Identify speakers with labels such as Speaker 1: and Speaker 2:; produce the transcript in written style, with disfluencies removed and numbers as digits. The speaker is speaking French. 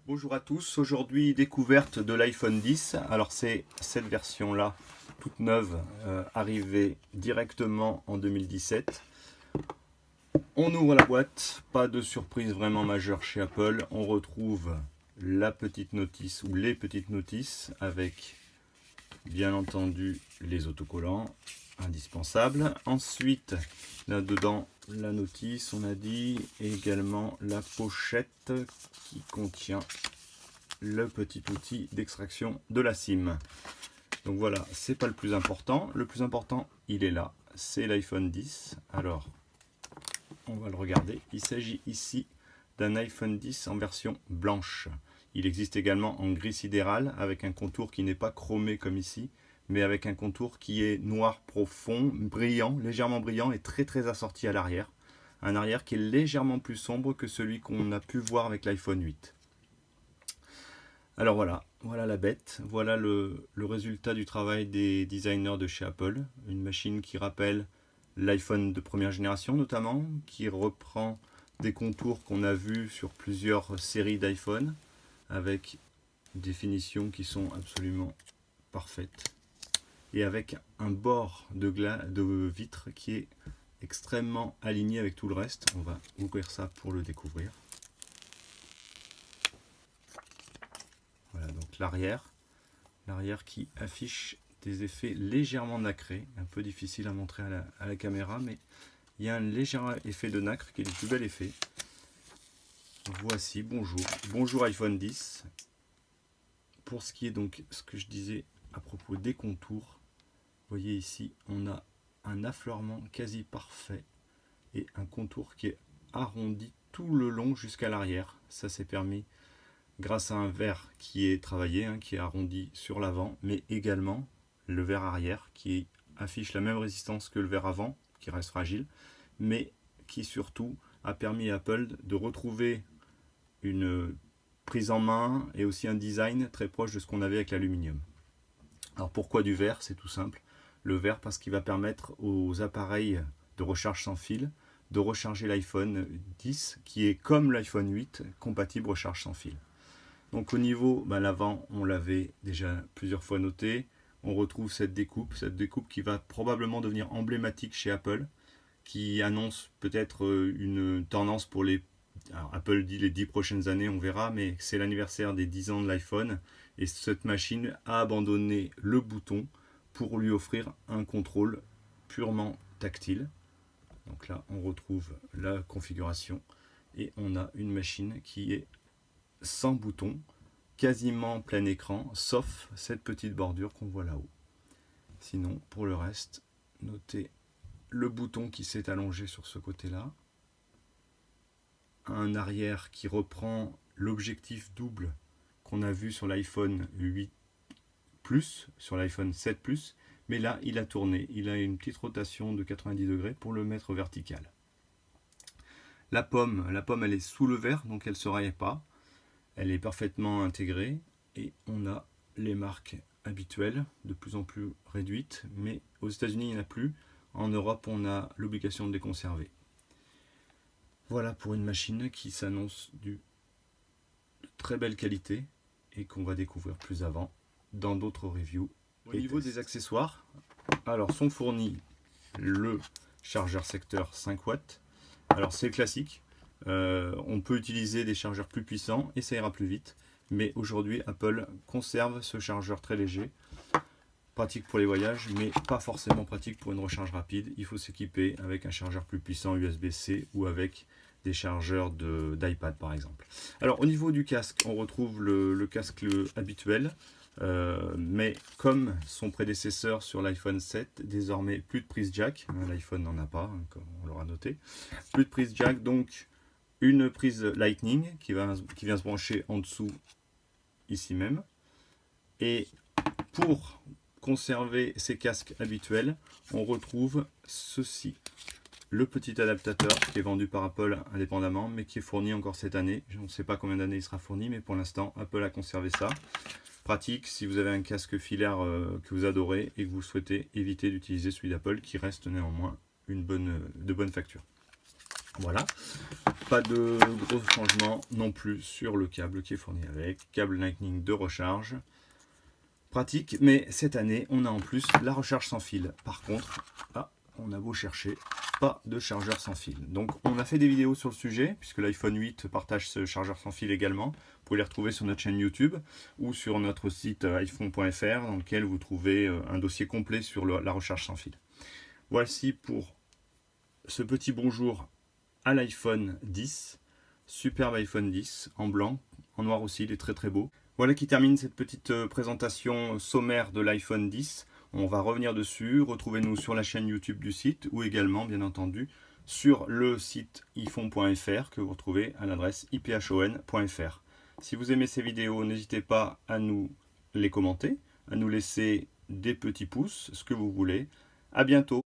Speaker 1: Bonjour à tous, aujourd'hui découverte de l'iPhone 10. Alors c'est cette version là, toute neuve, arrivée directement en 2017. On ouvre la boîte, pas de surprise vraiment majeure chez Apple. On retrouve la petite notice ou les petites notices avec bien entendu les autocollants indispensables. Ensuite, là-dedans, la notice, on a dit, et également la pochette qui contient le petit outil d'extraction de la SIM. Donc voilà, c'est pas le plus important. Le plus important, il est là. C'est l'iPhone 10. Alors, on va le regarder. Il s'agit ici d'un iPhone 10 en version blanche. Il existe également en gris sidéral avec un contour qui n'est pas chromé comme ici, mais avec un contour qui est noir profond, brillant, légèrement brillant et très assorti à l'arrière. Un arrière qui est légèrement plus sombre que celui qu'on a pu voir avec l'iPhone 8. Alors voilà la bête, voilà le résultat du travail des designers de chez Apple. Une machine qui rappelle l'iPhone de première génération notamment, qui reprend des contours qu'on a vus sur plusieurs séries d'iPhone, avec des finitions qui sont absolument parfaites, et avec un bord de vitre qui est extrêmement aligné avec tout le reste. On va ouvrir ça pour le découvrir. Voilà donc l'arrière qui affiche des effets légèrement nacrés, un peu difficile à montrer à la caméra, mais il y a un léger effet de nacre qui est le plus bel effet. Voici, bonjour iPhone 10. Pour ce qui est donc ce que je disais à propos des contours, vous voyez ici on a un affleurement quasi parfait et un contour qui est arrondi tout le long jusqu'à l'arrière. Ça s'est permis grâce à un verre qui est travaillé, qui est arrondi sur l'avant, mais également le verre arrière qui affiche la même résistance que le verre avant, qui reste fragile, mais qui surtout a permis à Apple de retrouver une prise en main et aussi un design très proche de ce qu'on avait avec l'aluminium. Alors pourquoi du verre? C'est tout simple. Le verre parce qu'il va permettre aux appareils de recharge sans fil de recharger l'iPhone 10 qui est comme l'iPhone 8 compatible recharge sans fil. Donc au niveau, l'avant, on l'avait déjà plusieurs fois noté. On retrouve cette découpe qui va probablement devenir emblématique chez Apple, qui annonce peut-être une tendance pour les... Alors Apple dit les 10 prochaines années, on verra, mais c'est l'anniversaire des 10 ans de l'iPhone, et cette machine a abandonné le bouton pour lui offrir un contrôle purement tactile. Donc là, on retrouve la configuration, et on a une machine qui est sans bouton, quasiment plein écran, sauf cette petite bordure qu'on voit là-haut. Sinon, pour le reste, notez le bouton qui s'est allongé sur ce côté-là, un arrière qui reprend l'objectif double qu'on a vu sur l'iPhone 8 Plus, sur l'iPhone 7 Plus, mais là, il a tourné. Il a une petite rotation de 90 degrés pour le mettre vertical. La pomme, elle est sous le verre, donc elle ne se raye pas. Elle est parfaitement intégrée et on a les marques habituelles, de plus en plus réduites, mais aux États-Unis il n'y en a plus. En Europe, on a l'obligation de les conserver. Voilà pour une machine qui s'annonce de très belle qualité et qu'on va découvrir plus avant dans d'autres reviews. Au niveau des accessoires, alors sont fournis le chargeur secteur 5 watts. Alors c'est classique. On peut utiliser des chargeurs plus puissants et ça ira plus vite, mais aujourd'hui Apple conserve ce chargeur très léger, pratique pour les voyages mais pas forcément pratique pour une recharge rapide. Il faut s'équiper avec un chargeur plus puissant USB-C ou avec des chargeurs d'iPad par exemple. Alors au niveau du casque, on retrouve le casque habituel, mais comme son prédécesseur sur l'iPhone 7, désormais plus de prise jack. L'iPhone n'en a pas, comme on l'aura noté. Plus de prise jack, donc une prise Lightning qui vient se brancher en dessous, ici même. Et pour conserver ces casques habituels, on retrouve ceci. Le petit adaptateur qui est vendu par Apple indépendamment, mais qui est fourni encore cette année. Je ne sais pas combien d'années il sera fourni, mais pour l'instant, Apple a conservé ça. Pratique si vous avez un casque filaire que vous adorez et que vous souhaitez éviter d'utiliser celui d'Apple, qui reste néanmoins de bonne facture. Voilà, pas de gros changements non plus sur le câble qui est fourni avec, câble Lightning de recharge. Pratique, mais cette année, on a en plus la recharge sans fil. Par contre, on a beau chercher, pas de chargeur sans fil. Donc on a fait des vidéos sur le sujet, puisque l'iPhone 8 partage ce chargeur sans fil également. Vous pouvez les retrouver sur notre chaîne YouTube ou sur notre site iphone.fr, dans lequel vous trouvez un dossier complet sur la recharge sans fil. Voici pour ce petit bonjour à l'iPhone 10, superbe iPhone 10 en blanc, en noir aussi, il est très très beau. Voilà qui termine cette petite présentation sommaire de l'iPhone 10. On va revenir dessus, retrouvez-nous sur la chaîne YouTube du site ou également bien entendu sur le site iphone.fr que vous retrouvez à l'adresse iphon.fr. Si vous aimez ces vidéos, n'hésitez pas à nous les commenter, à nous laisser des petits pouces, ce que vous voulez. À bientôt.